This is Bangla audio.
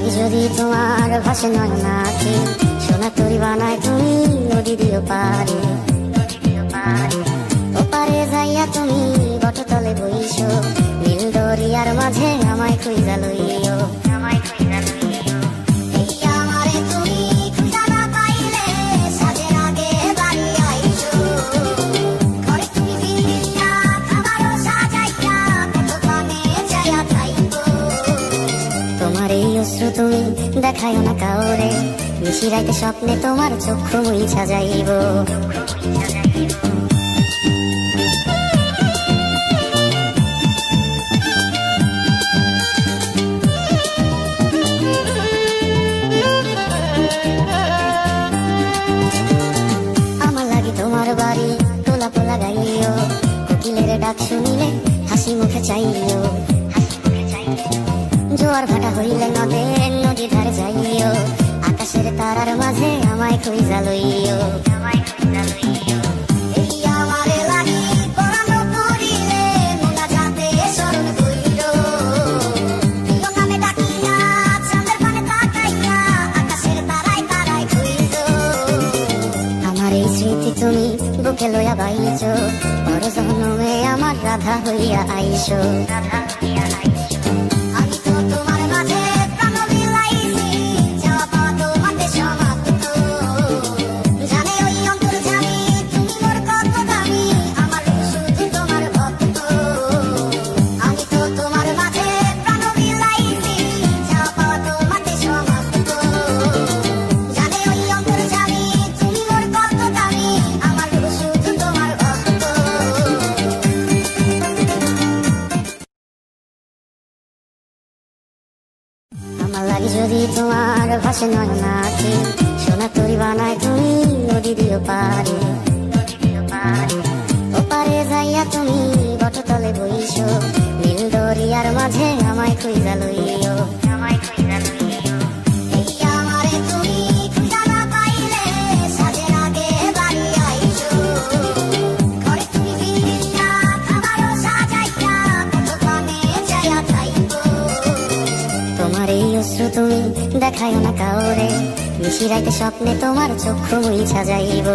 লাগি যদি তোমার ভাসে নয়ন আঁখি, সোনা তরি বানায় তুমি নদী দিও পারে। ওপারে যাইয়া তুমি বটতলে বইছো, নীল দরিয়ার মাঝে আমায় খুঁজা লইও। তুমি দেখায় না কাউরে, নিশিরাইতে স্বপ্নে তোমার চক্ষু মুইছা যাইব। আমার লাগি তোমার বাড়ি তোলা পোলা গাইও, কোকিলের ডাক শুনিলে হাসি মুখে চাইও। জোয়ার ভাটা হইলে নদীর ধারে যাইও, আকাশের তারার মাঝে আমায় খুঁজা লইও। আমার এই স্মৃতি তুমি বুকে লইয়া বাইছো, পর জন্মে আমার রাধা হইয়া আইসো। আমার লাগি যদি তোমার ভাসে নয়ন আঁখি, সোনা তরি বানায় তুমি নদী দিও পারে। ওপারে যাইয়া তুমি বটতলে বইছো, নীল দরিয়ার মাঝে আমায় খুঁজা লইও। তুমি দেখায় না কাউরে, নিশিরাইতে স্বপ্নে তোমার চক্ষু মুইছা যাইব।